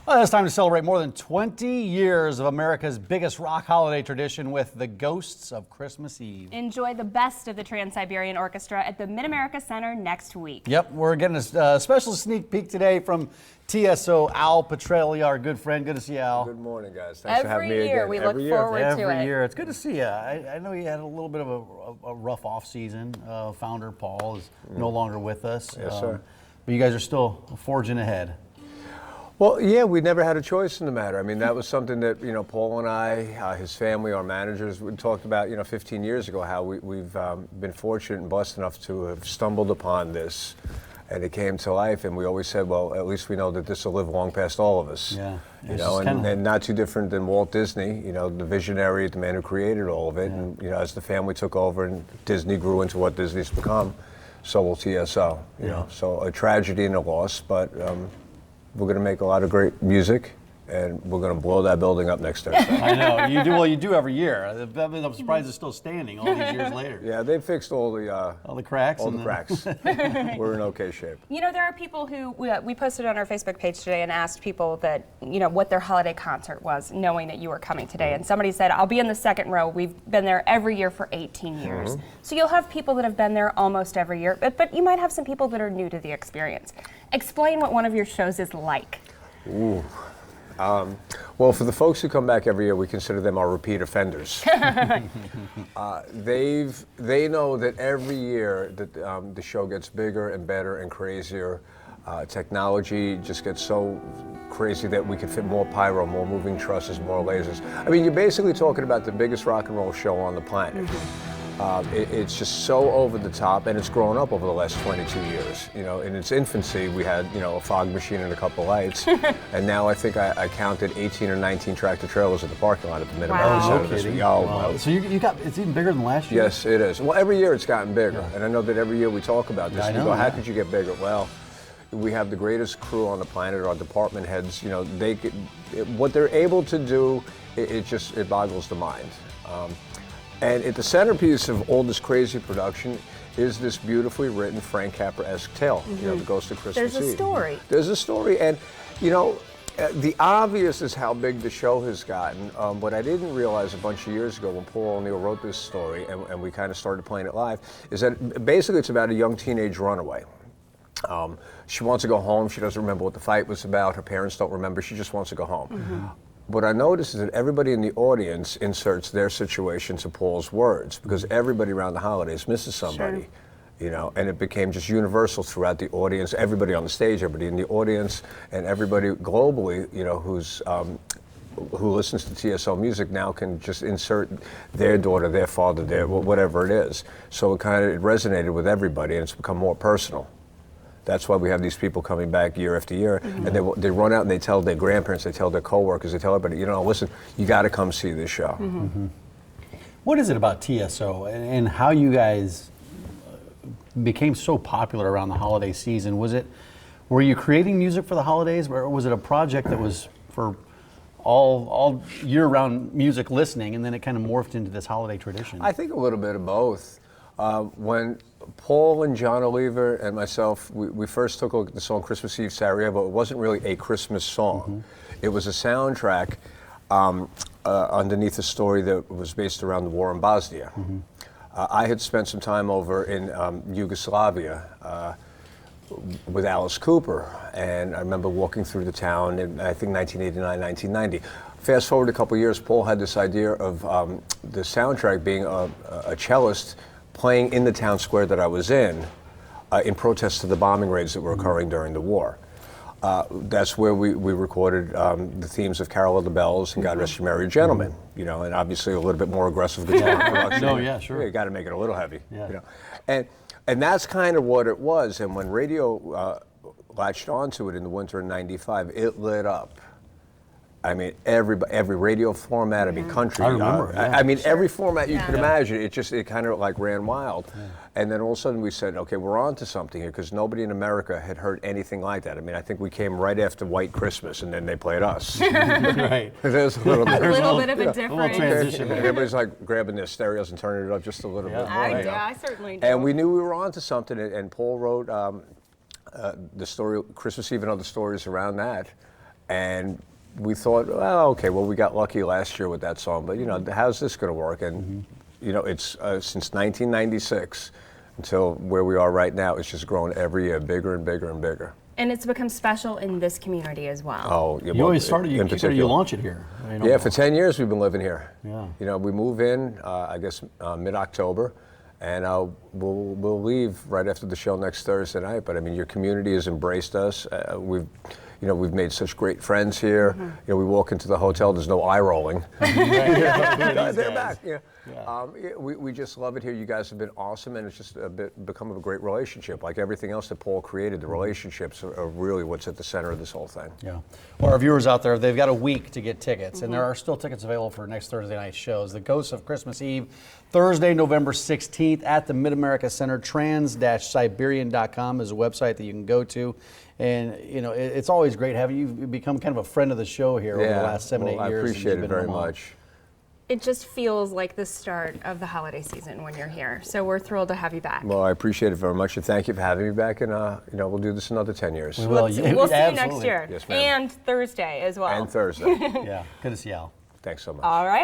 Well, it's time to celebrate more than 20 years of America's biggest rock holiday tradition with the Ghosts of Christmas Eve. Enjoy the best of the Trans-Siberian Orchestra at the Mid-America Center next week. Yep, we're getting a special sneak peek today from TSO Al Pitrelli, our good friend. Good to see you, Al. Good morning, guys. Thanks for having me again. Every year we look forward to it. Every year. It's good to see you. I know you had a little bit of a rough off season. Founder Paul is no longer with us. Yes, sir. But you guys are still forging ahead. Well, yeah, we never had a choice in the matter. I mean, that was something that, Paul and I, his family, our managers, we talked about, 15 years ago, how we've been fortunate and blessed enough to have stumbled upon this, and it came to life, and we always said, well, at least we know that this will live long past all of us. Yeah. And not too different than Walt Disney, the visionary, the man who created all of it, Yeah. and, as the family took over and Disney grew into what Disney's become, so will TSO, So a tragedy and a loss, but we're going to make a lot of great music, and we're going to blow that building up next Thursday. I know, you do. Well, you do every year. I'm surprised it's still standing all these years later. Yeah, they fixed all the cracks. All the cracks. We're in okay shape. There are people who, we posted on our Facebook page today and asked people that, what their holiday concert was, knowing that you were coming today. And somebody said, I'll be in the second row. We've been there every year for 18 years. So you'll have people that have been there almost every year, but you might have some people that are new to the experience. Explain what one of your shows is like. Ooh. Well, for the folks who come back every year, we consider them our repeat offenders. They know that every year that the show gets bigger and better and crazier. Technology just gets so crazy that we can fit more pyro, more moving trusses, more lasers. I mean, you're basically talking about the biggest rock and roll show on the planet. It's just so over the top, and it's grown up over the last 22 years. In its infancy, we had, a fog machine and a couple lights, and now I think I counted 18 or 19 tractor trailers at the parking lot at the Mid-America Center this week. Wow. So you got, it's even bigger than last year? Yes, it is. Well, every year it's gotten bigger, and I know that every year we talk about this. I know, how could you get bigger? Well, we have the greatest crew on the planet. Our department heads, what they're able to do, it boggles the mind. And at the centerpiece of all this crazy production is this beautifully written Frank Capra-esque tale, The Ghost of Christmas Eve. There's a story. There's a story, and the obvious is how big the show has gotten. What I didn't realize a bunch of years ago when Paul O'Neill wrote this story, and we kind of started playing it live, is that basically it's about a young teenage runaway. She wants to go home. She doesn't remember what the fight was about. Her parents don't remember. She just wants to go home. What I noticed is that everybody in the audience inserts their situation to Paul's words, because everybody around the holidays misses somebody, and it became just universal throughout the audience, everybody on the stage, everybody in the audience, and everybody globally, who listens to TSO music now can just insert their daughter, their father, their whatever it is. So it resonated with everybody, and it's become more personal. That's why we have these people coming back year after year, and they run out and they tell their grandparents, they tell their coworkers, they tell everybody, listen, you got to come see this show. What is it about TSO and how you guys became so popular around the holiday season? Were you creating music for the holidays, or was it a project that was for all year-round music listening, and then it kind of morphed into this holiday tradition? I think a little bit of both. When Paul and John Oliver and myself, we first took a look at the song Christmas Eve Sarajevo. It wasn't really a Christmas song. It was a soundtrack underneath a story that was based around the war in Bosnia. I had spent some time over in Yugoslavia with Alice Cooper, and I remember walking through the town in, I think, 1989, 1990. Fast forward a couple years, Paul had this idea of the soundtrack being a cellist playing in the town square that I was in protest to the bombing raids that were occurring during the war. That's where we recorded the themes of Carol of the Bells and God Rest Your Merry Gentlemen, and obviously a little bit more aggressive guitar production. No, yeah, sure. You got to make it a little heavy, And that's kind of what it was. And when radio latched onto it in the winter of '95, it lit up. I mean, every radio format, country. I remember. Every format you could imagine. It kind of ran wild. And then all of a sudden we said, okay, we're on to something here, because nobody in America had heard anything like that. I think we came right after White Christmas, and then they played us. Right. There's a little bit, bit of a difference. A little transition. Everybody's grabbing their stereos and turning it up just a little bit. I certainly do. And we knew we were on to something, and Paul wrote the story, Christmas Eve and other stories around that. And we thought, well, okay, well, we got lucky last year with that song, but how's this going to work? And it's since 1996 until where we are right now, it's just grown every year, bigger and bigger and bigger. And it's become special in this community as well. Oh, yeah, You always started, in particular. you launch it here. Yeah, for 10 years we've been living here. Yeah. We move in, I guess, mid-October, and we'll leave right after the show next Thursday night. But I mean, your community has embraced us. We've made such great friends here. We walk into the hotel, there's no eye rolling. They're back. We just love it here. You guys have been awesome, and it's just become a great relationship. Like everything else that Paul created, the relationships are really what's at the center of this whole thing. Yeah. Well, our viewers out there, they've got a week to get tickets, and there are still tickets available for next Thursday night shows. The Ghosts of Christmas Eve, Thursday, November 16th at the Mid-America Center. Trans-Siberian.com is a website that you can go to. And, it's always great having you become kind of a friend of the show here over the last 7-8 years. I appreciate it very much. It just feels like the start of the holiday season when you're here. So we're thrilled to have you back. Well, I appreciate it very much, and thank you for having me back. And we'll do this another 10 years. Well, we'll see you next year. Yes, ma'am. And Thursday as well. And Thursday. Yeah, good to see you, Al. Thanks so much. All right.